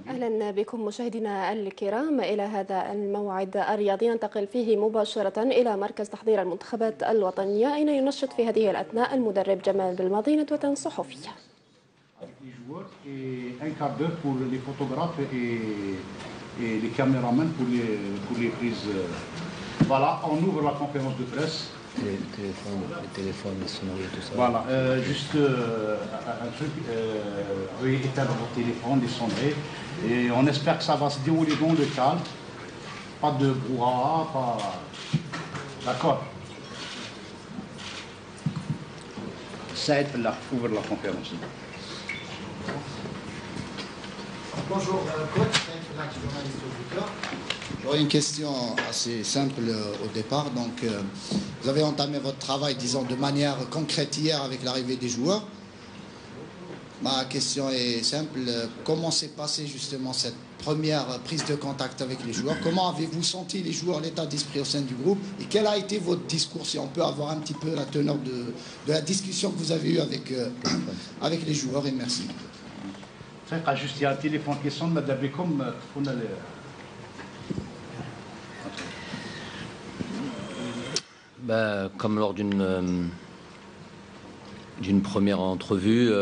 أهلا بكم مشاهدينا الكرام إلى هذا الموعد الرياضي ننتقل فيه مباشرة إلى مركز تحضير المنتخبات الوطنية أين ينشط في هذه الأثناء المدرب جمال بالماضي ندوة صحفية. Voilà, on ouvre la conférence de presse. Les téléphones, les sonneries, tout ça. Voilà, juste un truc, veuillez éteindre vos téléphones, les sonneries. Et on espère que ça va se dérouler dans le calme. Pas de brouhaha, pas... D'accord. Saïd Allah, ouvre la conférence. Bonjour, coach, journaliste au Boucla. J'aurais une question assez simple au départ. Donc, vous avez entamé votre travail, disons, de manière concrète hier avec l'arrivée des joueurs. Ma question est simple. Comment s'est passée justement cette première prise de contact avec les joueurs? Comment avez-vous senti les joueurs, l'état d'esprit au sein du groupe? Et quel a été votre discours, si on peut avoir un petit peu la teneur de la discussion que vous avez eue avec les joueurs? Et merci. Juste, il y a un téléphone qui sonne, madame Bekom, comme lors d'une première entrevue,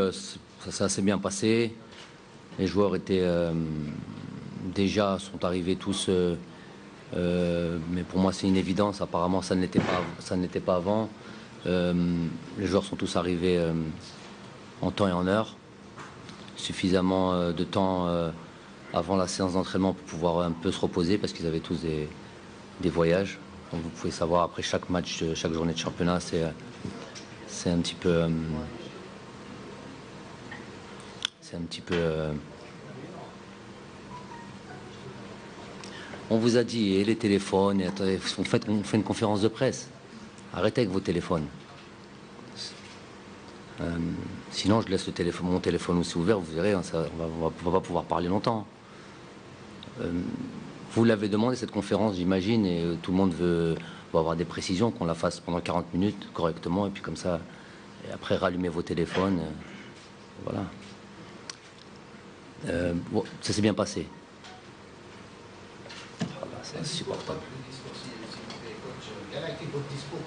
ça s'est bien passé. Les joueurs étaient sont arrivés tous, mais pour moi c'est une évidence. Apparemment ça n'était pas avant. Les joueurs sont tous arrivés en temps et en heure, suffisamment de temps avant la séance d'entraînement pour pouvoir un peu se reposer parce qu'ils avaient tous des voyages. Donc vous pouvez savoir, après chaque match, chaque journée de championnat, c'est un petit peu... on vous a dit, et les téléphones, et attendez, on fait une conférence de presse. Arrêtez avec vos téléphones. Sinon, je laisse mon téléphone aussi ouvert, vous verrez, on va pas pouvoir parler longtemps. Vous l'avez demandé, cette conférence, j'imagine, et tout le monde veut avoir des précisions, qu'on la fasse pendant 40 minutes correctement, et puis comme ça, et après, rallumez vos téléphones. Voilà. Bon, ça s'est bien passé. C'est insupportable. Quel a été votre discours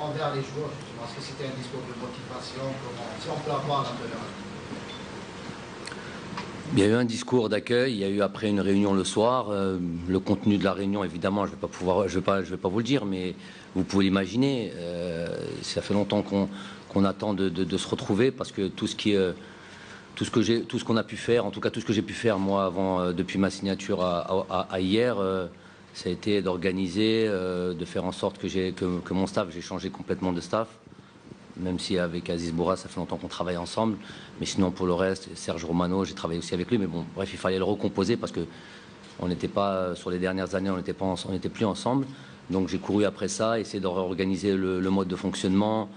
envers les joueurs, justement? Est-ce que c'était un discours de motivation? Si on peut avoir la teneur. Il y a eu un discours d'accueil, il y a eu après une réunion le soir. Le contenu de la réunion, évidemment, je vais pas vous le dire, mais vous pouvez l'imaginer. Ça fait longtemps qu'on attend de se retrouver parce que tout ce qu'on a pu faire, en tout cas tout ce que j'ai pu faire moi depuis ma signature à hier, ça a été d'organiser, de faire en sorte que mon staff, j'ai changé complètement de staff. Même si avec Aziz Bourra, ça fait longtemps qu'on travaille ensemble. Mais sinon, pour le reste, Serge Romano, j'ai travaillé aussi avec lui. Mais bon, bref, il fallait le recomposer parce que on n'était pas, sur les dernières années, on n'était plus ensemble. Donc j'ai couru après ça, essayer de réorganiser le mode de fonctionnement,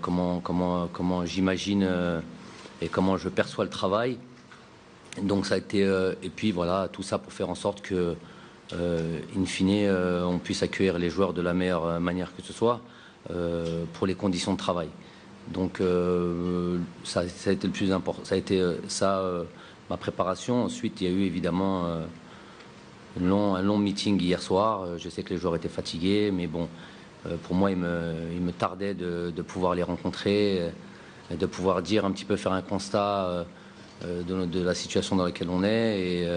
comment j'imagine et comment je perçois le travail. Donc ça a été... et puis voilà, tout ça pour faire en sorte que, in fine, on puisse accueillir les joueurs de la meilleure manière que ce soit. Pour les conditions de travail. Donc ça a été le plus important. Ça a été ma préparation. Ensuite, il y a eu évidemment un long meeting hier soir. Je sais que les joueurs étaient fatigués, mais bon, pour moi, il me tardait de pouvoir les rencontrer, de pouvoir dire un petit peu, faire un constat de la situation dans laquelle on est. Et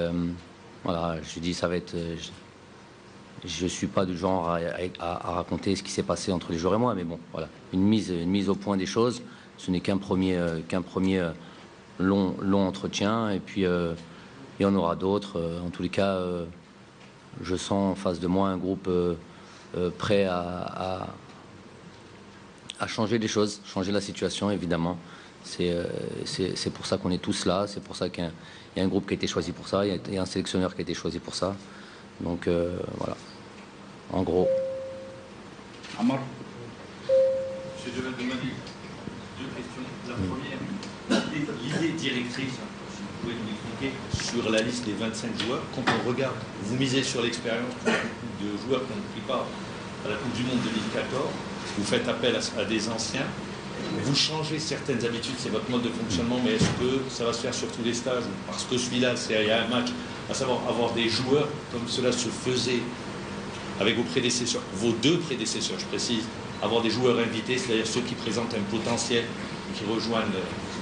voilà, je dis, ça va être... Je ne suis pas du genre à raconter ce qui s'est passé entre les joueurs et moi, mais bon, voilà, une mise au point des choses. Ce n'est qu'un premier long entretien, et puis il y en aura d'autres. En tous les cas, je sens en face de moi un groupe prêt à changer les choses, changer la situation, évidemment. C'est pour ça qu'on est tous là, c'est pour ça qu'il y a un groupe qui a été choisi pour ça, il y a un sélectionneur qui a été choisi pour ça. Donc voilà, en gros. Amar. Monsieur Jamal Belmadi, deux questions. La première, l'idée directrice, si vous pouvez nous expliquer, sur la liste des 25 joueurs, quand on regarde, vous misez sur l'expérience de joueurs qui ont pris part à la Coupe du Monde 2014, vous faites appel à des anciens. vous changez certaines habitudes, c'est votre mode de fonctionnement, mais est-ce que ça va se faire sur tous les stages? Parce que celui-là, il y a un match, à savoir avoir des joueurs comme cela se faisait avec vos prédécesseurs, vos deux prédécesseurs, je précise, avoir des joueurs invités, c'est-à-dire ceux qui présentent un potentiel et qui rejoignent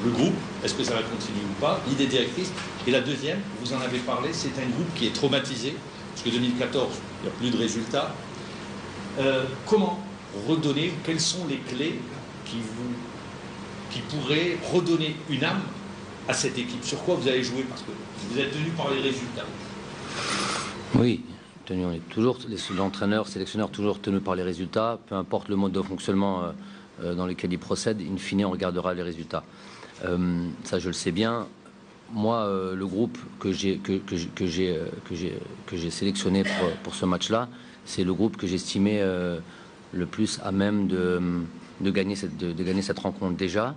le groupe. Est-ce que ça va continuer ou pas? L'idée directrice. Et la deuxième, vous en avez parlé, c'est un groupe qui est traumatisé, parce que 2014, il n'y a plus de résultats. Comment redonner, quelles sont les clés qui pourraient redonner une âme à cette équipe? Sur quoi vous allez jouer? Parce que vous êtes tenu par les résultats. Oui, on est toujours, l'entraîneur, sélectionneur, toujours tenu par les résultats, peu importe le mode de fonctionnement dans lequel il procède, in fine, on regardera les résultats. Ça, je le sais bien. Moi, le groupe que j'ai sélectionné pour ce match-là, c'est le groupe que j'estimais le plus à même de gagner cette rencontre déjà.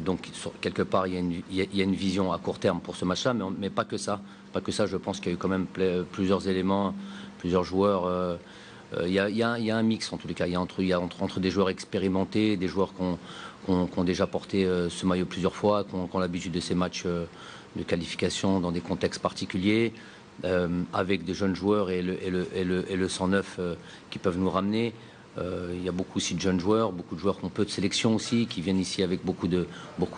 Donc, quelque part, il y a une vision à court terme pour ce match-là, mais pas que ça. Pas que ça, je pense qu'il y a eu quand même plusieurs éléments, plusieurs joueurs. Il y a un mix, en tous les cas. Il y a entre des joueurs expérimentés, des joueurs qui ont déjà porté ce maillot plusieurs fois, qui ont l'habitude de ces matchs de qualification dans des contextes particuliers, avec des jeunes joueurs et le 109 qui peuvent nous ramener. Il y a beaucoup aussi de jeunes joueurs, beaucoup de joueurs qui ont peu de sélection aussi, qui viennent ici avec beaucoup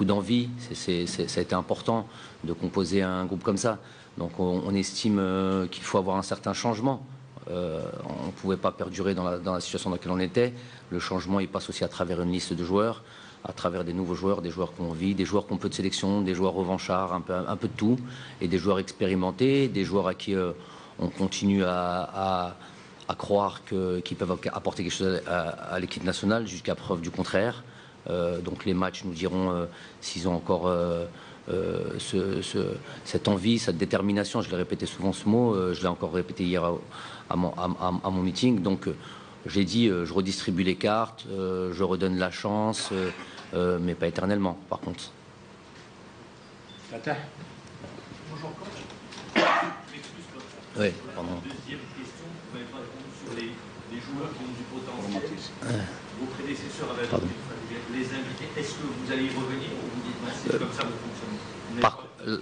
d'envie. Ça a été important de composer un groupe comme ça. Donc on estime qu'il faut avoir un certain changement. On ne pouvait pas perdurer dans la situation dans laquelle on était. Le changement, il passe aussi à travers une liste de joueurs, à travers des nouveaux joueurs, des joueurs qui ont envie, des joueurs qui ont peu de sélection, des joueurs revanchards, un peu de tout, et des joueurs expérimentés, des joueurs à qui on continue à croire qu'ils peuvent apporter quelque chose à l'équipe nationale jusqu'à preuve du contraire. Donc les matchs nous diront s'ils ont encore cette envie, cette détermination. Je l'ai répété souvent ce mot, je l'ai encore répété hier à mon meeting. Donc j'ai dit, je redistribue les cartes, je redonne la chance, mais pas éternellement par contre. Bonjour coach. Oui, pardon. Deuxième question, vous n'avez pas répondu sur les joueurs qui ont du potentiel. Vos prédécesseurs avaient les invités. Est-ce que vous allez y revenir ou vous dites c'est comme ça que vous fonctionnez?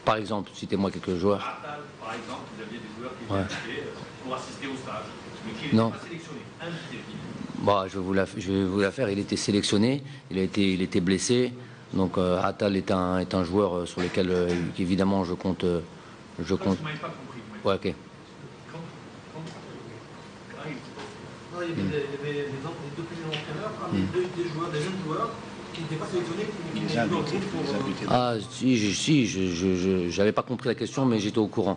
Par exemple, citez-moi quelques joueurs. Atal, par exemple, vous aviez des joueurs qui étaient invités pour assister au stage, mais qui n'étaient pas sélectionnés. Invités. Bah, je vais vous la faire. Il était sélectionné, il était blessé. Donc Atal est un joueur sur lequel évidemment je compte. Vous m'avez pas compris. Ouais, ok. Il y avait les deux présidents entraîneurs, des jeunes joueurs qui n'étaient pas sélectionnés, qui n'étaient pas pour... Ah, si, j'avais pas compris la question, mais j'étais au courant.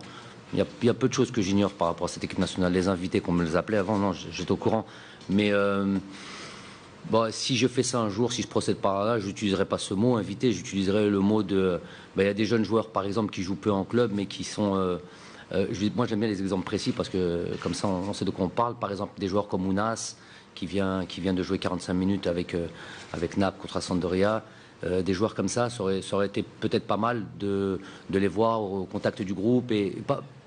Il y a peu de choses que j'ignore par rapport à cette équipe nationale. Les invités, qu'on me les appelait avant, non, j'étais au courant. Mais bon, si je fais ça un jour, si je procède par là, je n'utiliserai pas ce mot invité, j'utiliserai le mot de... il y a des jeunes joueurs, par exemple, qui jouent peu en club, mais qui sont... moi, j'aime bien les exemples précis parce que comme ça, on sait de quoi on parle. Par exemple, des joueurs comme Ounas, qui vient de jouer 45 minutes avec Naples contre la Sampdoria. Des joueurs comme ça aurait été peut-être pas mal de les voir au contact du groupe et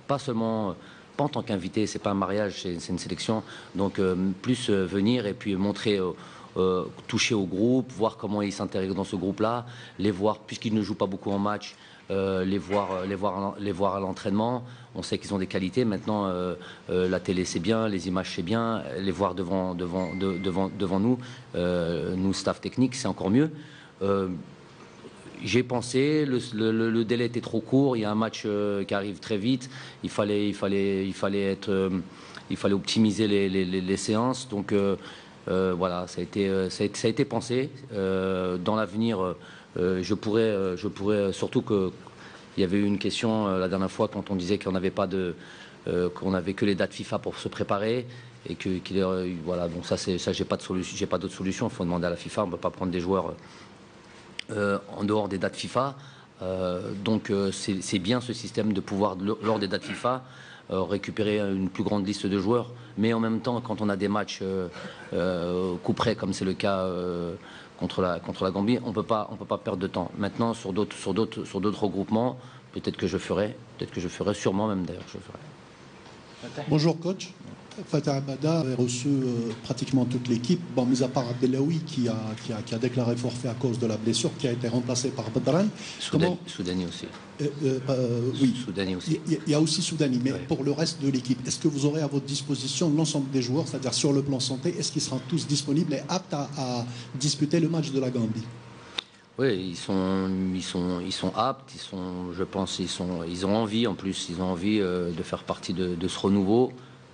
pas seulement... Pas en tant qu'invité, c'est pas un mariage, c'est une sélection. Donc plus venir et puis montrer, toucher au groupe, voir comment ils s'intègrent dans ce groupe-là, les voir puisqu'ils ne jouent pas beaucoup en match, les voir à l'entraînement. On sait qu'ils ont des qualités. Maintenant, la télé c'est bien, les images c'est bien, les voir devant nous, nous staff technique, c'est encore mieux. J'ai pensé, le délai était trop court, il y a un match qui arrive très vite, il fallait optimiser les séances, donc voilà, ça a été pensé. Dans l'avenir, je pourrais surtout qu'il y avait eu une question la dernière fois quand on disait qu'on n'avait pas qu'on n'avait que les dates FIFA pour se préparer et voilà, donc ça j'ai pas d'autre solution, il faut demander à la FIFA, on ne peut pas prendre des joueurs en dehors des dates FIFA. Donc c'est bien ce système de pouvoir, lors des dates FIFA, récupérer une plus grande liste de joueurs. Mais en même temps, quand on a des matchs coup près, comme c'est le cas contre la Gambie, on peut pas perdre de temps. Maintenant, sur d'autres regroupements, peut-être que je ferai, sûrement même d'ailleurs, je ferai. Bonjour coach. Fatah Abada avait reçu pratiquement toute l'équipe, bon, mis à part Abdelawi qui a déclaré forfait à cause de la blessure, qui a été remplacé par Badran. Soudani aussi. Oui, Soudani aussi. Il y a aussi Soudani, mais pour le reste de l'équipe, est-ce que vous aurez à votre disposition l'ensemble des joueurs, c'est-à-dire sur le plan santé, est-ce qu'ils seront tous disponibles et aptes à disputer le match de la Gambie? Oui, ils sont aptes, je pense, ils ont envie en plus, ils ont envie de faire partie de ce renouveau.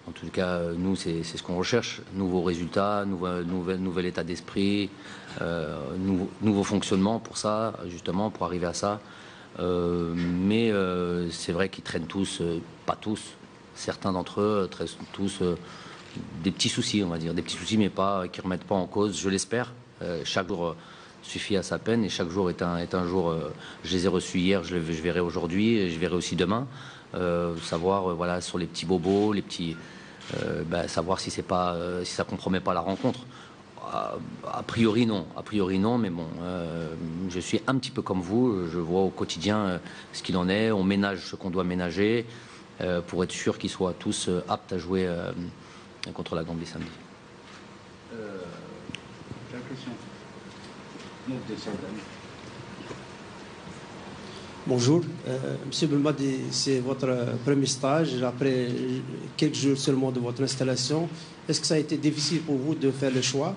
En tout cas, nous, c'est ce qu'on recherche. Nouveaux résultats, nouvel état d'esprit, nouveau fonctionnement pour ça, justement, pour arriver à ça. Mais c'est vrai qu'ils traînent tous, pas tous, certains d'entre eux traînent tous des petits soucis, on va dire. Des petits soucis, mais qui ne remettent pas en cause, je l'espère. Chaque jour suffit à sa peine et chaque jour est un jour. Je les ai reçus hier, je verrai aujourd'hui, et je verrai aussi demain. Savoir, voilà, sur les petits bobos, les petits. Savoir si ça compromet pas la rencontre. A priori non, mais bon, je suis un petit peu comme vous, je vois au quotidien ce qu'il en est, on ménage ce qu'on doit ménager pour être sûr qu'ils soient tous aptes à jouer contre la Gambie samedi. J'ai une question. Bonjour, Monsieur Belmadi, c'est votre premier stage après quelques jours seulement de votre installation. Est-ce que ça a été difficile pour vous de faire le choix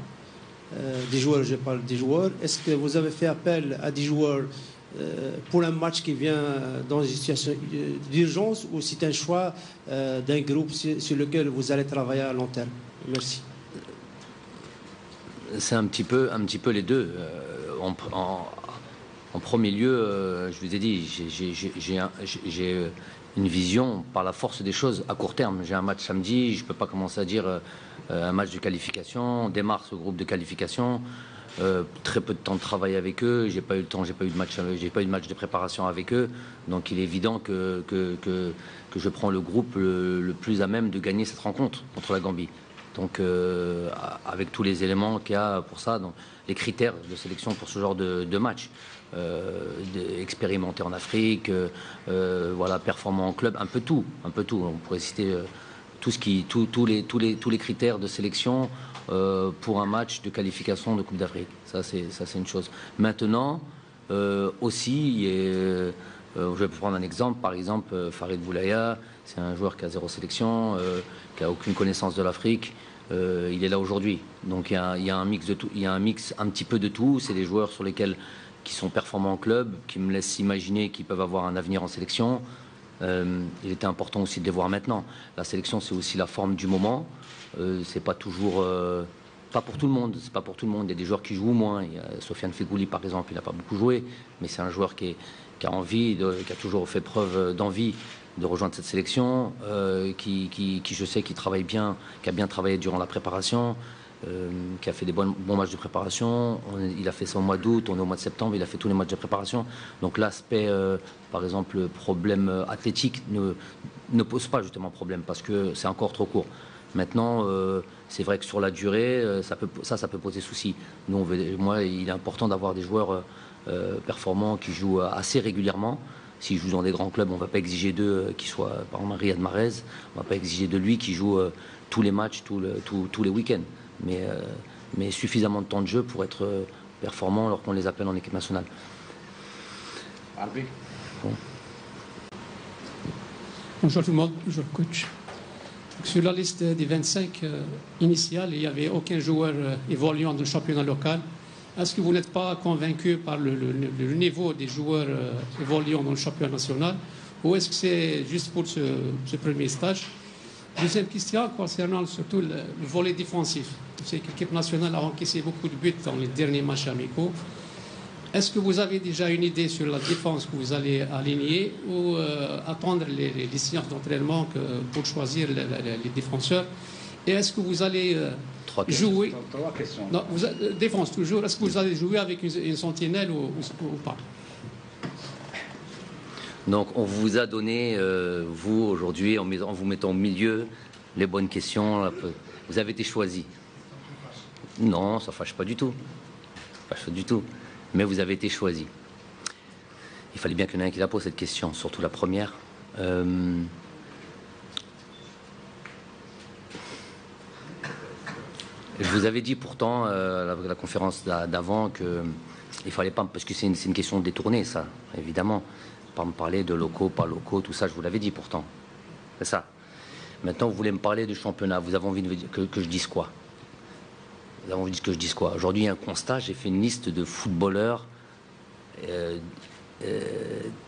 des joueurs? Je parle des joueurs. Est-ce que vous avez fait appel à des joueurs pour un match qui vient dans une situation d'urgence ou c'est un choix d'un groupe sur lequel vous allez travailler à long terme? Merci. C'est un petit peu les deux. En premier lieu, je vous ai dit, j'ai une vision par la force des choses à court terme. J'ai un match samedi, je ne peux pas commencer à dire un match de qualification. On démarre ce groupe de qualification. Très peu de temps de travail avec eux. J'ai pas eu le temps, j'ai pas eu de match de préparation avec eux. Donc il est évident que je prends le groupe le plus à même de gagner cette rencontre contre la Gambie. Donc avec tous les éléments qu'il y a pour ça, donc, les critères de sélection pour ce genre de match. Expérimenté en Afrique, voilà, performant en club, un peu tout. On pourrait citer tous les critères de sélection pour un match de qualification de Coupe d'Afrique. Ça c'est une chose. Maintenant aussi, je vais prendre un exemple. Par exemple, Farid Boulaya, c'est un joueur qui a 0 sélection, qui a aucune connaissance de l'Afrique. Il est là aujourd'hui. Donc il y a un mix de tout. Il y a un mix un petit peu de tout. C'est des joueurs sur lesquels qui sont performants en club, qui me laissent imaginer qu'ils peuvent avoir un avenir en sélection. Il était important aussi de les voir maintenant. La sélection, c'est aussi la forme du moment. C'est pas toujours, pas pour tout le monde. C'est pas pour tout le monde. Il y a des joueurs qui jouent moins. Il y a Sofiane Fegouli, par exemple, il n'a pas beaucoup joué, mais c'est un joueur qui a envie, qui a toujours fait preuve d'envie de rejoindre cette sélection, qui je sais, qui travaille bien, qui a bien travaillé durant la préparation. Qui a fait des bons matchs de préparation. Il a fait ça au mois d'août, on est au mois de septembre, il a fait tous les matchs de préparation. Donc l'aspect, par exemple, problème athlétique ne pose pas justement problème parce que c'est encore trop court. Maintenant, c'est vrai que sur la durée, ça peut poser souci. Moi, il est important d'avoir des joueurs performants qui jouent assez régulièrement. S'il joue dans des grands clubs, on ne va pas exiger d'eux qu'il soit, par exemple, Riyad Mahrez, on ne va pas exiger de lui qu'il joue tous les matchs, tous les week-ends. Mais suffisamment de temps de jeu pour être performant alors qu'on les appelle en équipe nationale. Bon. Bonjour tout le monde, bonjour coach. Sur la liste des 25 initiales, il n'y avait aucun joueur évoluant dans le championnat local. Est-ce que vous n'êtes pas convaincu par le niveau des joueurs évoluant dans le championnat national ou est-ce que c'est juste pour ce premier stage? Deuxième question concernant surtout le volet défensif. Je sais que l'équipe nationale a encaissé beaucoup de buts dans les derniers matchs amicaux. Est-ce que vous avez déjà une idée sur la défense que vous allez aligner ou attendre les séances d'entraînement pour choisir les défenseurs? Et est-ce que vous allez jouer... Trois questions. Non, défense toujours. Est-ce que vous allez jouer avec une sentinelle ou pas? Donc on vous a donné, vous aujourd'hui, en vous mettant au milieu, les bonnes questions. Vous avez été choisi. Non, ça ne fâche pas du tout. Ça fâche pas du tout. Mais vous avez été choisi. Il fallait bien qu'il y en ait un qui la pose cette question, surtout la première. Je vous avais dit pourtant, la conférence d'avant, qu'il ne fallait pas, parce que c'est une question de détourner, ça, évidemment. Pas me parler de locaux, pas locaux, tout ça, je vous l'avais dit pourtant. C'est ça. Maintenant, vous voulez me parler du championnat. Vous avez envie que je dise quoi? Vous avez envie que je dise quoi? Aujourd'hui, il y a un constat, j'ai fait une liste de footballeurs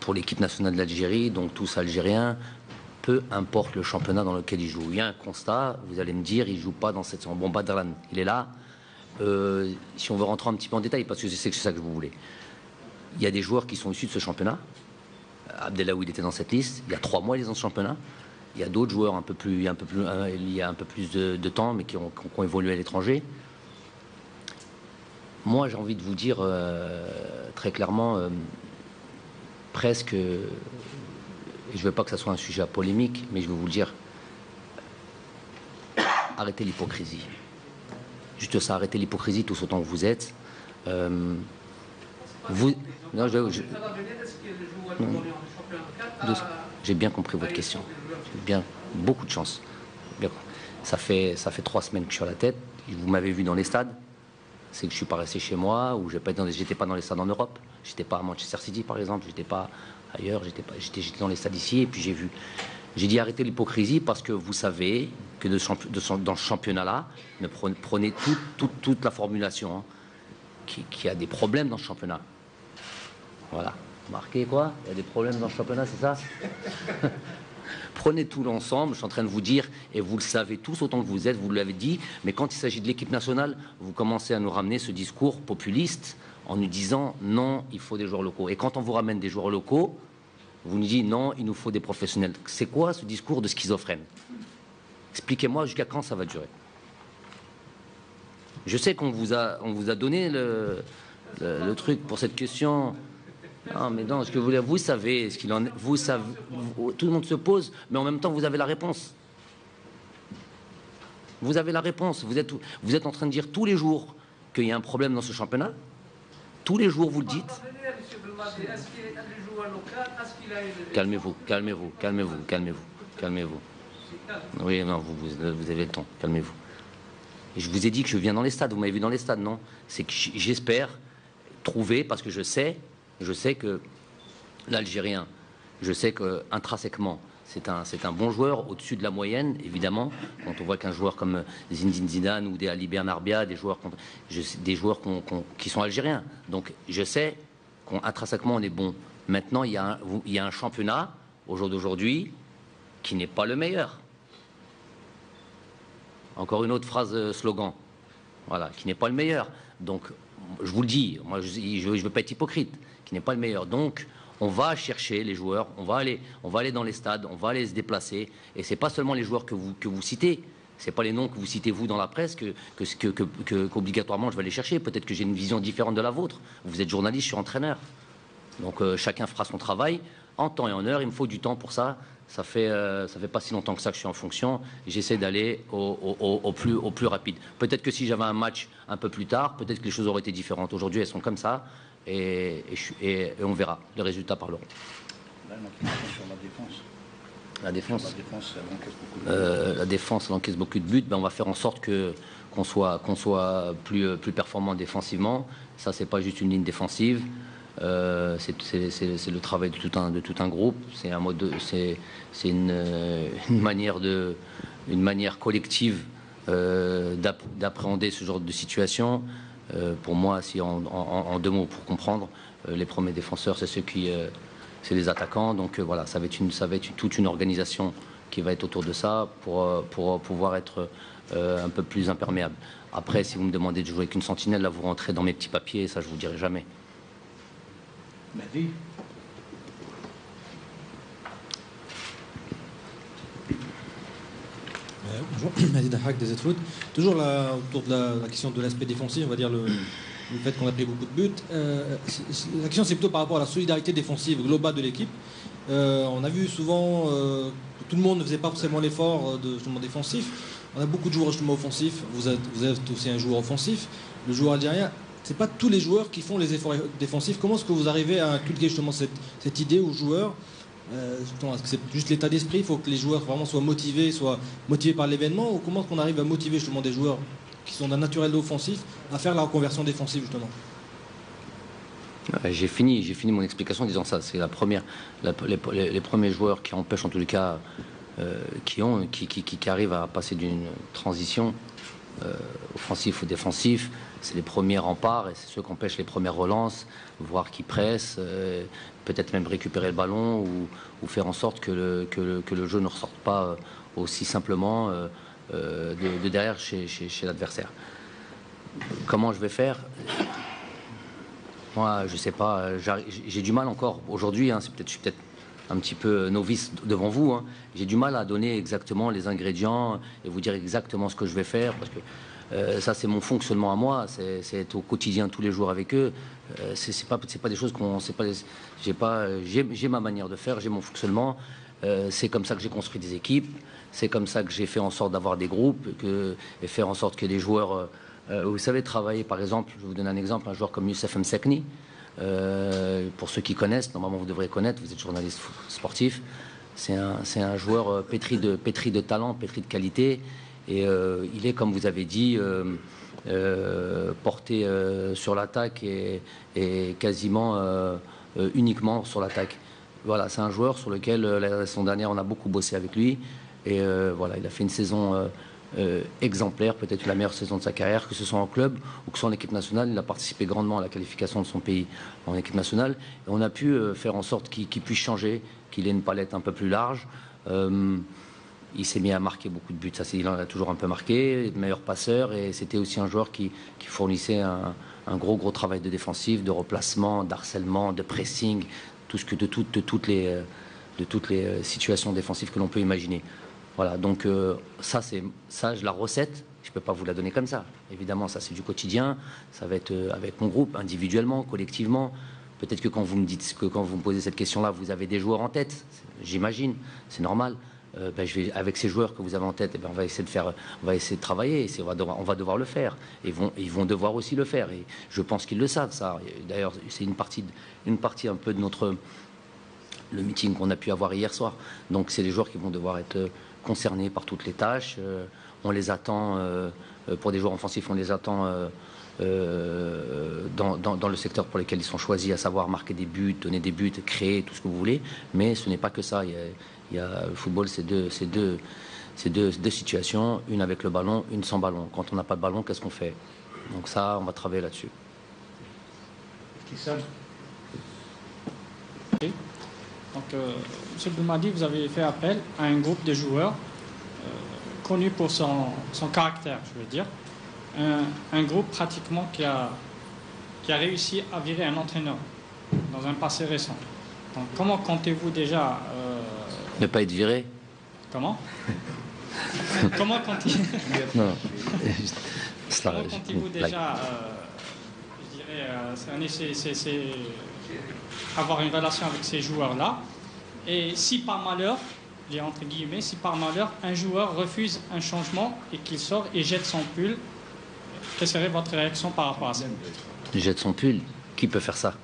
pour l'équipe nationale d'Algérie, donc tous algériens, peu importe le championnat dans lequel ils jouent. Il y a un constat, vous allez me dire, il ne joue pas dans cette... Bon, Badran, il est là. Si on veut rentrer un petit peu en détail, parce que je sais que c'est ça que vous voulez. Il y a des joueurs qui sont issus de ce championnat. Abdellaoui était dans cette liste. Il y a 3 mois, il est dans ce championnat. Il y a d'autres joueurs il y a un peu plus de temps, mais qui ont évolué à l'étranger. Moi, j'ai envie de vous dire très clairement, presque, et je ne veux pas que ça soit un sujet à polémique, mais je vais vous le dire, arrêtez l'hypocrisie. Juste ça, arrêtez l'hypocrisie tous autant que vous êtes. J'ai bien compris votre question. Beaucoup de chance. Ça fait 3 semaines que je suis à la tête. Vous m'avez vu dans les stades. C'est que je suis pas resté chez moi, ou j'étais pas dans les stades en Europe. J'étais pas à Manchester City, par exemple. J'étais pas ailleurs. J'étais dans les stades ici. Et puis j'ai dit arrêtez l'hypocrisie parce que vous savez que dans ce championnat-là, prenez toute la formulation, hein, qui a des problèmes dans ce championnat. Voilà. Marquez quoi? Il y a des problèmes dans le championnat, c'est ça? Prenez tout l'ensemble, je suis en train de vous dire, et vous le savez tous autant que vous êtes, vous l'avez dit, mais quand il s'agit de l'équipe nationale, vous commencez à nous ramener ce discours populiste en nous disant non, il faut des joueurs locaux. Et quand on vous ramène des joueurs locaux, vous nous dites non, il nous faut des professionnels. C'est quoi ce discours de schizophrène? Expliquez-moi jusqu'à quand ça va durer. Je sais qu'on vous a donné le truc pour cette question. Non, mais non, ce que vous savez, ce qu'il en est, vous savez, tout le monde se pose, mais en même temps, vous avez la réponse. Vous avez la réponse. Vous êtes en train de dire tous les jours qu'il y a un problème dans ce championnat. Tous les jours, vous le dites. Calmez-vous, calmez-vous, calmez-vous, calmez-vous, calmez-vous. Oui, non, vous avez le temps, calmez-vous. Je vous ai dit que je viens dans les stades, vous m'avez vu dans les stades, non? C'est que j'espère trouver, parce que je sais que l'Algérien, je sais qu'intrinsèquement, c'est un bon joueur, au-dessus de la moyenne, évidemment. Quand on voit qu'un joueur comme Zinedine Zidane ou des Ali Bernarbia, des joueurs qui sont algériens. Donc je sais qu'intrinsèquement, on est bon. Maintenant, il y a un championnat, au jour d'aujourd'hui, qui n'est pas le meilleur. Encore une autre phrase slogan. Voilà, qui n'est pas le meilleur. Donc, je vous le dis, moi, je ne veux pas être hypocrite, qui n'est pas le meilleur. Donc, on va chercher les joueurs, on va aller dans les stades, on va aller se déplacer. Et c'est pas seulement les joueurs que vous citez, c'est pas les noms que vous citez vous dans la presse qu'obligatoirement je vais aller chercher. Peut-être que j'ai une vision différente de la vôtre. Vous êtes journaliste, je suis entraîneur. Donc chacun fera son travail en temps et en heure. Il me faut du temps pour ça. Ça fait pas si longtemps que ça que je suis en fonction. J'essaie d'aller au plus rapide. Peut-être que si j'avais un match un peu plus tard, peut-être que les choses auraient été différentes. Aujourd'hui, elles sont comme ça. Et on verra. Les résultats parleront. Là, sur la défense. La défense. La défense, elle encaisse beaucoup de buts. Ben, on va faire en sorte qu'on soit plus performant défensivement. Ça, c'est pas juste une ligne défensive. C'est le travail de tout un groupe. C'est un mode, c'est une manière collective d'appréhender ce genre de situation. Pour moi, si en 2 mots pour comprendre, les premiers défenseurs, c'est c'est les attaquants. Donc voilà, ça va être toute une organisation qui va être autour de ça pour pouvoir être un peu plus imperméable. Après, si vous me demandez de jouer avec une sentinelle, là vous rentrez dans mes petits papiers, ça je vous dirai jamais. Mehdi. Bonjour, Mehdi Dahak des Foot. Toujours autour de la question de l'aspect défensif, on va dire le fait qu'on a pris beaucoup de buts. La question c'est plutôt par rapport à la solidarité défensive globale de l'équipe. On a vu souvent que tout le monde ne faisait pas forcément l'effort justement défensif. On a beaucoup de joueurs justement offensifs. Vous êtes aussi un joueur offensif. Le joueur algérien, c'est pas tous les joueurs qui font les efforts défensifs. Comment est-ce que vous arrivez à inculquer justement cette idée aux joueurs? Est-ce que c'est juste l'état d'esprit? Il faut que les joueurs vraiment soient motivés par l'événement, ou comment est-ce qu'on arrive à motiver justement des joueurs qui sont d'un naturel offensif à faire la reconversion défensive justement? J'ai fini mon explication en disant ça. C'est les premiers joueurs qui empêchent en tous les cas, qui arrivent à passer d'une transition offensif ou défensif. C'est les premiers remparts et c'est ceux qui empêchent les premières relances, voire qui pressent, peut-être même récupérer le ballon ou faire en sorte que le jeu ne ressorte pas aussi simplement de derrière chez l'adversaire. Comment je vais faire? Moi, je sais pas, j'ai du mal encore aujourd'hui, hein, je suis peut-être un petit peu novice devant vous, hein, j'ai du mal à donner exactement les ingrédients et vous dire exactement ce que je vais faire, parce que ça c'est mon fonctionnement à moi, c'est être au quotidien tous les jours avec eux, c'est pas des choses j'ai ma manière de faire, j'ai mon fonctionnement, c'est comme ça que j'ai construit des équipes, c'est comme ça que j'ai fait en sorte d'avoir des groupes et faire en sorte que les joueurs... vous savez, travailler, par exemple, je vais vous donner un exemple, un joueur comme Youssef Msekni, pour ceux qui connaissent, normalement vous devrez connaître, vous êtes journaliste sportif, c'est un joueur pétri de talent, pétri de qualité, et il est, comme vous avez dit, porté sur l'attaque et quasiment uniquement sur l'attaque. Voilà, c'est un joueur sur lequel, la saison dernière, on a beaucoup bossé avec lui, et voilà, il a fait une saison... exemplaire, peut-être la meilleure saison de sa carrière, que ce soit en club ou que ce soit en équipe nationale. Il a participé grandement à la qualification de son pays en équipe nationale. Et on a pu faire en sorte qu'il puisse changer, qu'il ait une palette un peu plus large. Il s'est mis à marquer beaucoup de buts, ça il en a toujours un peu marqué, meilleur passeur, et c'était aussi un joueur qui fournissait un gros travail de défensif, de replacement, d'harcèlement, de pressing, de toutes les situations défensives que l'on peut imaginer. Voilà, donc ça, la recette, je ne peux pas vous la donner comme ça. Évidemment, ça, c'est du quotidien. Ça va être avec mon groupe, individuellement, collectivement. Peut-être que quand vous me posez cette question-là, vous avez des joueurs en tête. J'imagine, c'est normal. Avec ces joueurs que vous avez en tête, on va essayer de travailler. On va devoir le faire. Ils vont devoir aussi le faire. Et je pense qu'ils le savent, ça. D'ailleurs, c'est une partie un peu de le meeting qu'on a pu avoir hier soir. Donc, c'est les joueurs qui vont devoir être concernés par toutes les tâches. On les attend, pour des joueurs offensifs, on les attend dans le secteur pour lequel ils sont choisis, à savoir marquer des buts, donner des buts, créer, tout ce que vous voulez. Mais ce n'est pas que ça. Le football, c'est deux situations, une avec le ballon, une sans ballon. Quand on n'a pas de ballon, qu'est-ce qu'on fait? Donc ça, on va travailler là-dessus. Donc, M. Belmadi, vous avez fait appel à un groupe de joueurs connu pour son caractère, je veux dire. Un groupe pratiquement qui a réussi à virer un entraîneur dans un passé récent. Donc, comment comptez-vous déjà... Ne pas être viré? Comment? Comment comptez-vous déjà, je dirais, avoir une relation avec ces joueurs-là? Et si par malheur, j'ai entre guillemets, si par malheur un joueur refuse un changement et qu'il sort et jette son pull, quelle serait votre réaction par rapport à ça? Il jette son pull? Qui peut faire ça?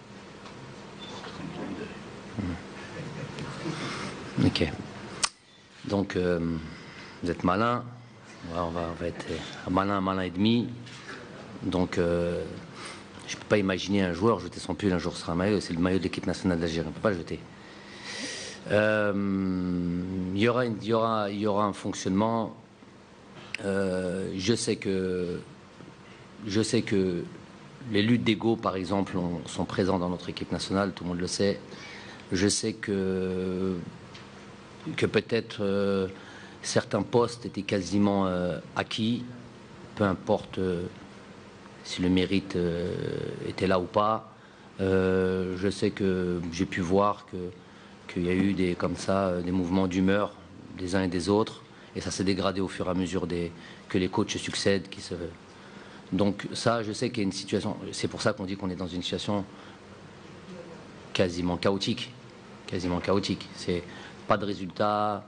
Ok. Donc, vous êtes malin. On va être malin et demi. Donc, je ne peux pas imaginer un joueur jeter son pull un jour sur un maillot. C'est le maillot de l'équipe nationale d'Algérie. On ne peut pas le jeter. Il y aura un fonctionnement. Je sais que les luttes d'ego, par exemple, sont présentes dans notre équipe nationale. Tout le monde le sait. Je sais que peut-être certains postes étaient quasiment acquis, peu importe si le mérite était là ou pas. Je sais que j'ai pu voir qu'il y a eu des mouvements d'humeur des uns et des autres, et ça s'est dégradé au fur et à mesure que les coachs succèdent. Donc ça, je sais qu'il y a une situation, c'est pour ça qu'on dit qu'on est dans une situation quasiment chaotique. C'est pas de résultat,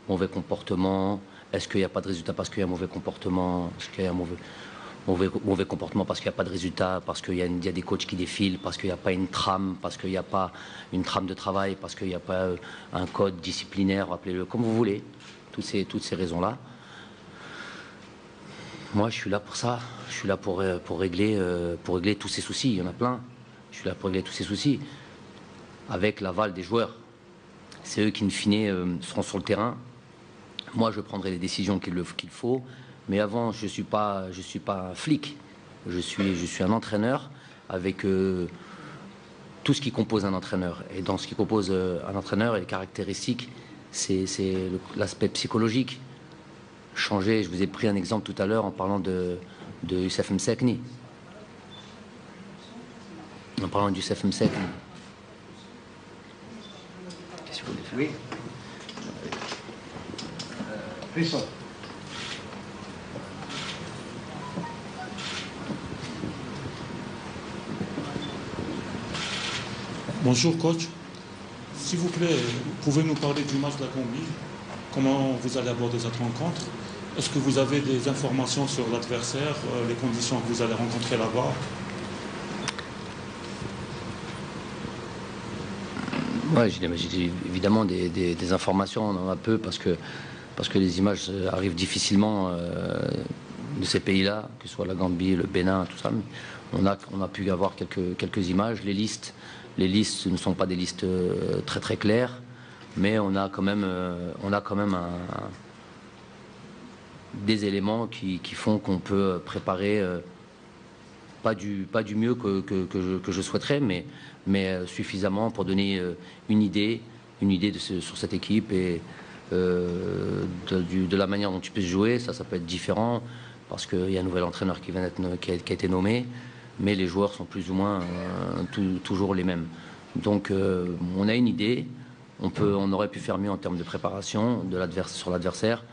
mauvais comportement. Est-ce qu'il n'y a pas de résultat parce qu'il y a un mauvais comportement? Est-ce qu'il y a un mauvais comportement parce qu'il n'y a pas de résultat, parce qu'il y a des coachs qui défilent, parce qu'il n'y a pas une trame, parce qu'il n'y a pas une trame de travail, parce qu'il n'y a pas un code disciplinaire, appelez-le comme vous voulez, toutes ces raisons-là. Moi, je suis là pour ça. Je suis là pour régler tous ces soucis. Il y en a plein. Je suis là pour régler tous ces soucis. Avec l'aval des joueurs. C'est eux qui, in fine, seront sur le terrain. Moi, je prendrai les décisions qu'il faut. Mais avant, je suis pas un flic. Je suis un entraîneur avec tout ce qui compose un entraîneur. Et dans ce qui compose un entraîneur et les caractéristiques, c'est l'aspect psychologique. Changer, je vous ai pris un exemple tout à l'heure en parlant de Youssef Msekni. En parlant de Youssef Msekni. Qu'est-ce que vous voulez faire? Oui. Faisal. Bonjour coach. S'il vous plaît, pouvez nous parler du match de la Gambie? Comment vous allez aborder cette rencontre? Est-ce que vous avez des informations sur l'adversaire, les conditions que vous allez rencontrer là-bas? Oui, j'ai évidemment des informations, on en a peu parce que les images arrivent difficilement de ces pays-là, que ce soit la Gambie, le Bénin, tout ça. Mais on a pu avoir quelques images. Les listes ne sont pas des listes très très claires, mais on a quand même des éléments qui font qu'on peut préparer pas du mieux que je souhaiterais, mais suffisamment pour donner une idée sur cette équipe et de la manière dont tu peux jouer. Ça peut être différent parce qu'il y a un nouvel entraîneur qui a été nommé, mais les joueurs sont plus ou moins toujours les mêmes. Donc on a une idée, on aurait pu faire mieux en termes de préparation sur l'adversaire,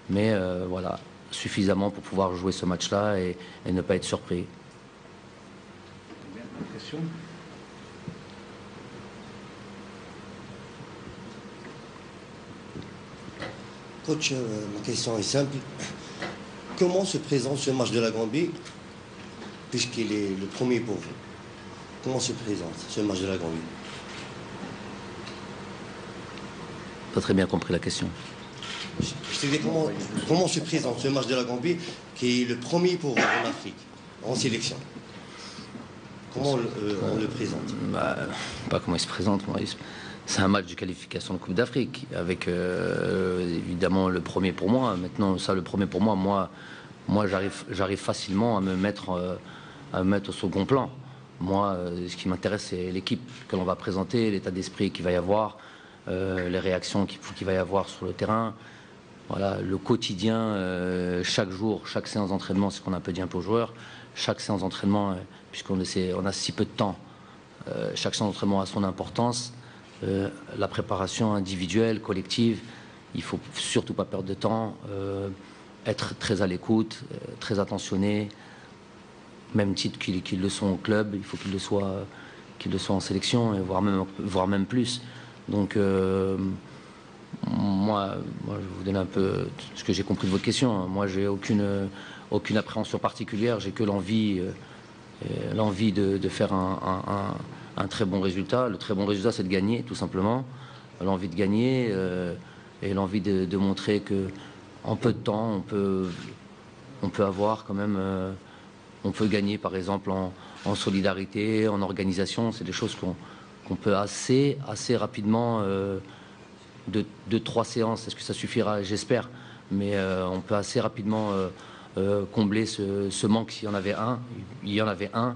mais voilà, suffisamment pour pouvoir jouer ce match-là et ne pas être surpris. Question? Coach, ma question est simple. Comment se présente ce match de la Gambie, puisqu'il est le premier pour vous? Comment se présente ce match de la Gambie? Pas très bien compris la question. Je te dis comment se présente ce match de la Gambie, qui est le premier pour vous en Afrique, en sélection? Comment on le présente? Pas comment il se présente, Maurice. C'est un match de qualification de Coupe d'Afrique, avec évidemment le premier pour moi. Maintenant, ça, le premier pour moi, j'arrive facilement à me mettre au second plan. Moi, ce qui m'intéresse, c'est l'équipe que l'on va présenter, l'état d'esprit qu'il va y avoir, les réactions qu'il va y avoir sur le terrain. Voilà, le quotidien, chaque jour, chaque séance d'entraînement, c'est ce qu'on a un peu dit un peu aux joueurs. Chaque séance d'entraînement, puisqu'on a si peu de temps, chaque séance d'entraînement a son importance. La préparation individuelle, collective, il ne faut surtout pas perdre de temps, être très à l'écoute, très attentionné, même titre qu'ils le sont au club, il faut qu'ils le soient en sélection, et voire même plus. Donc moi, je vais vous donner un peu ce que j'ai compris de votre question. Moi, j'ai aucune appréhension particulière, j'ai que l'envie de faire un très bon résultat. Le très bon résultat, c'est de gagner, tout simplement. L'envie de gagner et l'envie de montrer que en peu de temps, on peut avoir quand même, on peut gagner, par exemple, en solidarité, en organisation. C'est des choses qu'on peut assez rapidement, de 3 séances. Est-ce que ça suffira? J'espère. Mais on peut assez rapidement combler ce manque s'il y en avait un. Il y en avait un.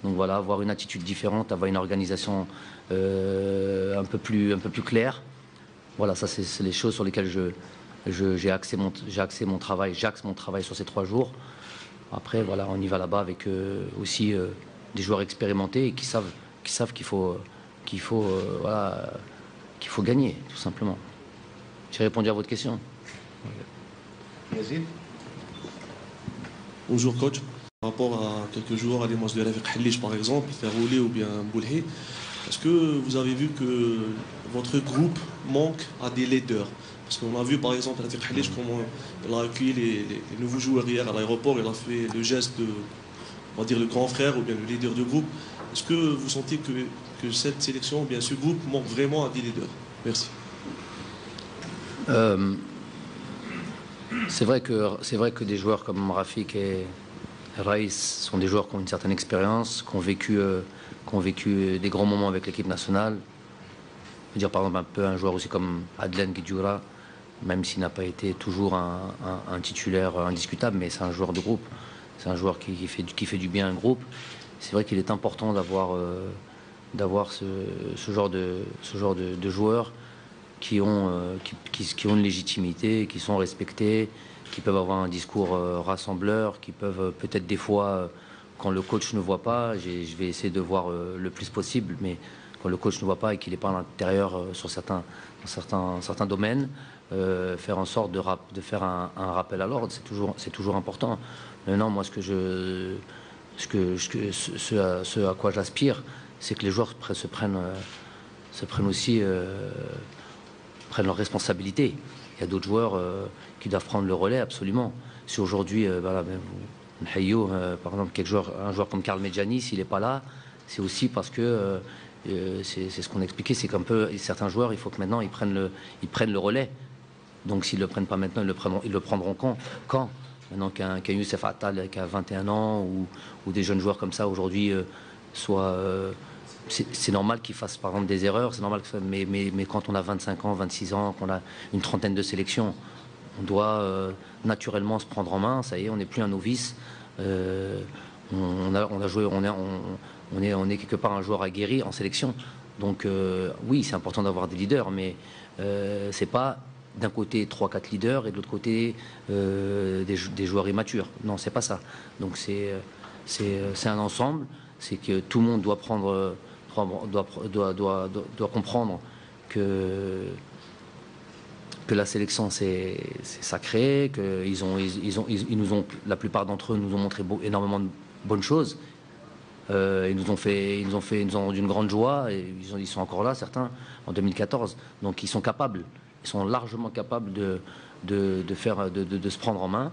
Donc voilà, avoir une attitude différente, avoir une organisation un peu plus claire. Voilà, ça c'est les choses sur lesquelles j'axe mon travail sur ces 3 jours. Après, voilà, on y va là-bas avec aussi des joueurs expérimentés et qui savent qu'il faut gagner, tout simplement. J'ai répondu à votre question. Yazid? Bonjour coach. Par rapport à quelques joueurs à l'image de Rafiq Hallich par exemple, Ferrouli ou bien Boulhi, est-ce que vous avez vu que votre groupe manque à des leaders? Parce qu'on a vu par exemple Rafiq Hallich comment il a accueilli les nouveaux joueurs hier à l'aéroport, il a fait le geste de, on va dire, le grand frère ou bien le leader du groupe. Est-ce que vous sentez que cette sélection ou bien ce groupe manque vraiment à des leaders? Merci. C'est vrai que des joueurs comme Rafik et Raïs sont des joueurs qui ont une certaine expérience, qui ont vécu des grands moments avec l'équipe nationale. Je veux dire par exemple un joueur aussi comme Adlen Guidjoura, même s'il n'a pas été toujours un titulaire indiscutable, mais c'est un joueur de groupe. C'est un joueur qui fait du bien à un groupe. C'est vrai qu'il est important d'avoir ce genre de joueurs qui ont une légitimité, qui sont respectés, qui peuvent avoir un discours rassembleur, qui peuvent peut-être des fois, quand le coach ne voit pas, je vais essayer de voir le plus possible, mais quand le coach ne voit pas et qu'il n'est pas à l'intérieur sur certains domaines, faire en sorte de faire un rappel à l'ordre, c'est toujours important. Maintenant, moi, ce à quoi j'aspire, c'est que les joueurs prennent leurs responsabilités. Il y a d'autres joueurs qui doivent prendre le relais, absolument. Si aujourd'hui, par exemple, un joueur comme Karl Medjani, s'il n'est pas là, c'est aussi parce que c'est ce qu'on expliquait, c'est qu'un peu certains joueurs, il faut que maintenant ils prennent le relais. Donc s'ils ne le prennent pas maintenant, ils le prendront quand maintenant qu'un Youssef Attal qui a 21 ans ou des jeunes joueurs comme ça aujourd'hui c'est normal qu'ils fassent par exemple des erreurs, c'est normal mais quand on a 25 ans, 26 ans, qu'on a une trentaine de sélections, on doit naturellement se prendre en main. Ça y est, on n'est plus un novice. On a joué, on est quelque part un joueur aguerri en sélection. Donc oui, c'est important d'avoir des leaders, mais c'est pas d'un côté 3-4 leaders et de l'autre côté des joueurs immatures. Non, c'est pas ça. Donc c'est un ensemble. C'est que tout le monde doit comprendre que la sélection c'est sacré, que la plupart d'entre eux nous ont montré énormément de bonnes choses. Ils nous ont rendu une grande joie et ils sont encore là, certains, en 2014. Donc ils sont capables, ils sont largement capables de se prendre en main.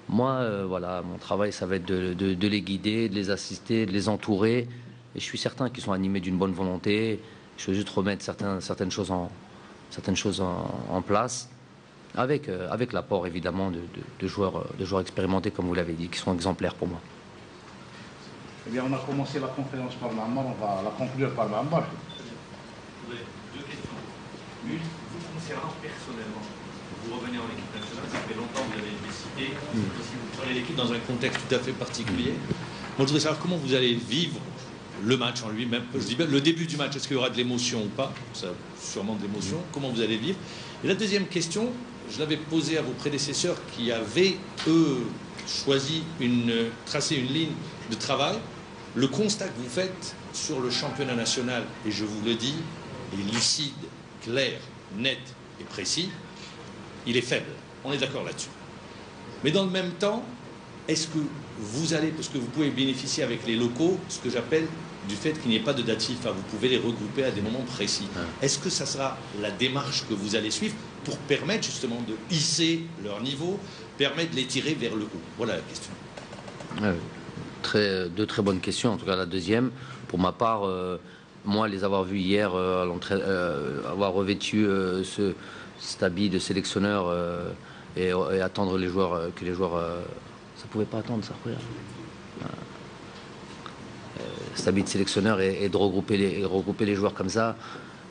Moi, voilà, mon travail, ça va être de les guider, de les assister, de les entourer. Et je suis certain qu'ils sont animés d'une bonne volonté. Je veux juste remettre certaines choses en place, avec l'apport évidemment de joueurs expérimentés, comme vous l'avez dit, qui sont exemplaires pour moi. Eh bien, on a commencé la conférence par Ma'ammar, on va la conclure par Ma'ammar. Deux questions. Une, vous concernant personnellement, vous revenez en équipe nationale, ça fait longtemps que vous avez décidé, si vous prenez l'équipe dans un contexte tout à fait particulier. Moi, je voudrais savoir comment vous allez vivre le match en lui-même. Je dis bien le début du match, est-ce qu'il y aura de l'émotion ou pas? Ça, sûrement de l'émotion. Comment vous allez vivre? Et la deuxième question, je l'avais posée à vos prédécesseurs qui avaient, eux, choisi tracé une ligne de travail. Le constat que vous faites sur le championnat national, et je vous le dis, est lucide, clair, net et précis, il est faible. On est d'accord là-dessus. Mais dans le même temps, est-ce que vous allez, parce que vous pouvez bénéficier avec les locaux, ce que j'appelle du fait qu'il n'y ait pas de date FIFA, vous pouvez les regrouper à des moments précis. Est-ce que ça sera la démarche que vous allez suivre pour permettre justement de hisser leur niveau, permettre de les tirer vers le haut? Voilà la question. Deux très bonnes questions, en tout cas la deuxième. Pour ma part, moi, les avoir vus hier, avoir revêtu cet habit de sélectionneur et attendre que les joueurs... ça pouvait pas attendre ça, regarde. Cet habit de sélectionneur et de regrouper les joueurs comme ça,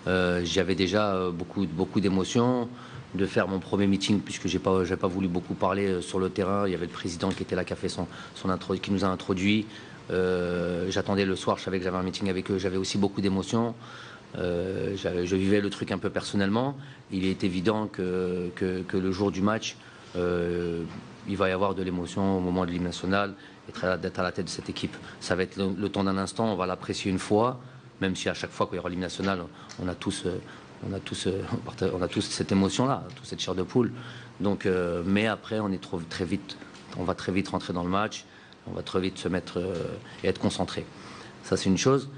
j'avais déjà beaucoup d'émotions. De faire mon premier meeting, puisque j'ai pas voulu beaucoup parler sur le terrain. Il y avait le président qui était là, qui a fait qui nous a introduit. J'attendais le soir, je savais que j'avais un meeting avec eux. J'avais aussi beaucoup d'émotions. Je vivais le truc un peu personnellement. Il est évident que le jour du match, il va y avoir de l'émotion au moment de l'hymne national, d'être à la tête de cette équipe. Ça va être le temps d'un instant, on va l'apprécier une fois, même si à chaque fois qu'il y aura l'hymne national, on a tous cette émotion-là, toute cette chair de poule. Donc, mais après, on va très vite rentrer dans le match, on va très vite se mettre et être concentré. Ça, c'est une chose.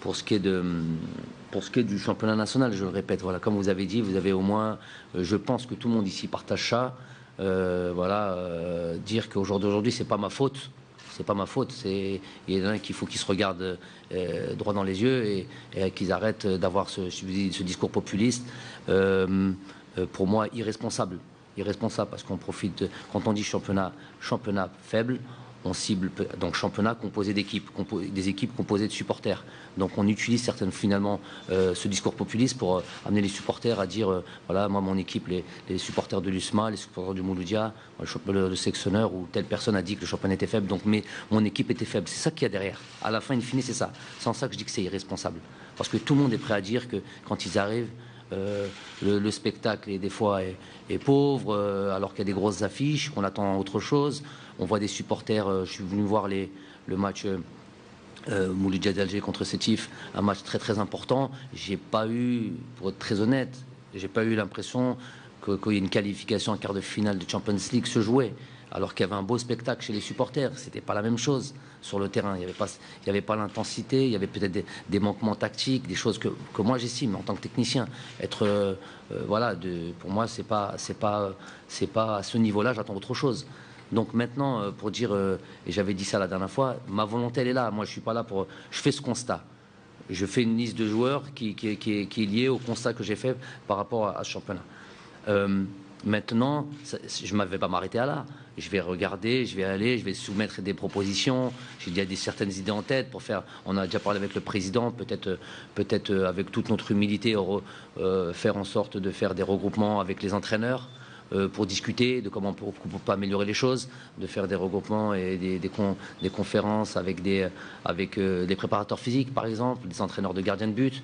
Pour ce qui est du championnat national, je le répète, voilà, comme vous avez dit, vous avez au moins, je pense que tout le monde ici partage ça. Dire qu'au jour d'aujourd'hui, c'est pas ma faute. C'est pas ma faute. Il y en a qu'il faut qu'ils se regardent droit dans les yeux et qu'ils arrêtent d'avoir ce discours populiste. Pour moi, irresponsable. Irresponsable, parce qu'on profite, quand on dit championnat faible, on cible donc championnat composé d'équipes, des équipes composées de supporters. Donc on utilise certainement finalement ce discours populiste pour amener les supporters à dire voilà, moi mon équipe, les supporters de l'USMA, les supporters du Mouloudia, le sélectionneur ou telle personne a dit que le championnat était faible, donc mon équipe était faible. C'est ça qu'il y a derrière. À la fin, in fine, c'est ça. C'est en ça que je dis que c'est irresponsable. Parce que tout le monde est prêt à dire que quand ils arrivent, le spectacle des fois est pauvre, alors qu'il y a des grosses affiches, qu'on attend autre chose. On voit des supporters, je suis venu voir le match Mouloudia d'Alger contre Sétif, un match très très important. J'ai pas eu, pour être très honnête, j'ai pas eu l'impression qu'il y ait une qualification en quart de finale de Champions League se jouait, alors qu'il y avait un beau spectacle chez les supporters. C'était pas la même chose sur le terrain. Il n'y avait pas l'intensité, il y avait peut-être des manquements tactiques, des choses que moi j'estime en tant que technicien être voilà, pour moi c'est pas à ce niveau-là, j'attends autre chose. Donc maintenant, pour dire, et j'avais dit ça la dernière fois, ma volonté elle est là. Moi je suis pas là pour, je fais ce constat. Je fais une liste de joueurs qui est liée au constat que j'ai fait par rapport à ce championnat. Maintenant, je ne vais pas m'arrêter à là. Je vais regarder, je vais soumettre des propositions. J'ai déjà certaines idées en tête pour faire. On a déjà parlé avec le président, peut-être avec toute notre humilité, faire en sorte de faire des regroupements avec les entraîneurs pour discuter de comment on peut améliorer les choses, de faire des regroupements et des conférences avec des préparateurs physiques, par exemple, des entraîneurs de gardiens de but.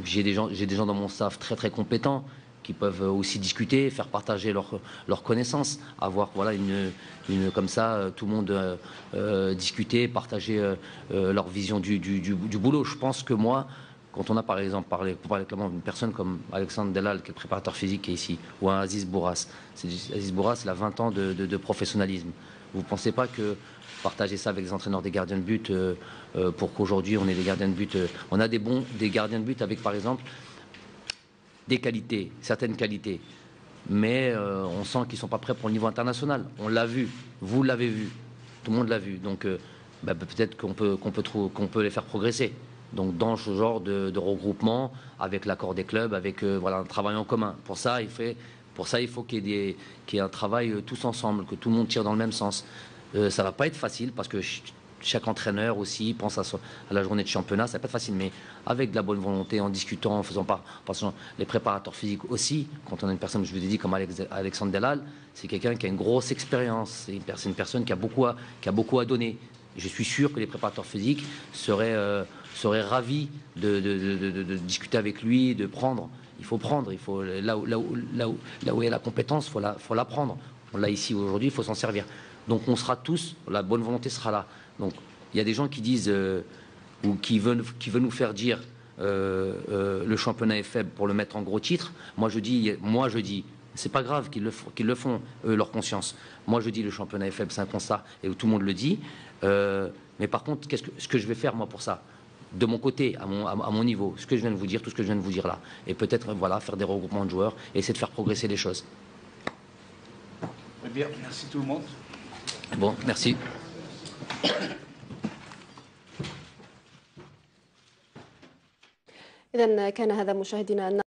J'ai des gens dans mon staff très très compétents qui peuvent aussi discuter, faire partager leurs connaissances, avoir voilà comme ça tout le monde discuter, partager leur vision du boulot. Je pense que moi, quand on a par exemple parlé d'une personne comme Alexandre Delal, qui est le préparateur physique qui est ici, ou un Aziz Bourras. Aziz Bourras, il a 20 ans de professionnalisme. Vous ne pensez pas que partager ça avec les entraîneurs des gardiens de but pour qu'aujourd'hui on ait des gardiens de but, on a des gardiens de but avec par exemple des qualités, certaines qualités, mais on sent qu'ils ne sont pas prêts pour le niveau international. On l'a vu, vous l'avez vu, tout le monde l'a vu. Donc peut-être qu'on peut les faire progresser. Donc dans ce genre de regroupement, avec l'accord des clubs, avec un travail en commun. Pour ça, il faut qu'il y ait un travail tous ensemble, que tout le monde tire dans le même sens. Ça ne va pas être facile parce que chaque entraîneur aussi pense à la journée de championnat. Ça va pas être facile, mais avec de la bonne volonté, en discutant, en faisant parce que les préparateurs physiques aussi, quand on a une personne, je vous ai dit, comme Alexandre Delal, c'est quelqu'un qui a une grosse expérience. C'est une personne qui a beaucoup à donner. Je suis sûr que les préparateurs physiques seraient ravis de discuter avec lui, de prendre. Il faut prendre, là où il y a la compétence, faut la prendre. On l'a ici aujourd'hui, il faut s'en servir. Donc on sera tous, la bonne volonté sera là. Donc il y a des gens qui disent ou qui veulent nous faire dire le championnat est faible pour le mettre en gros titre. Moi je dis, c'est pas grave qu'ils le font, leur conscience. Moi je dis le championnat est faible, c'est un constat et tout le monde le dit. Mais par contre, ce que je vais faire moi pour ça, de mon côté, à mon niveau, ce que je viens de vous dire, tout ce que je viens de vous dire là, et peut-être faire des regroupements de joueurs et essayer de faire progresser les choses. Très bien, merci tout le monde. Bon, merci. إذن كان هذا مشاهدينا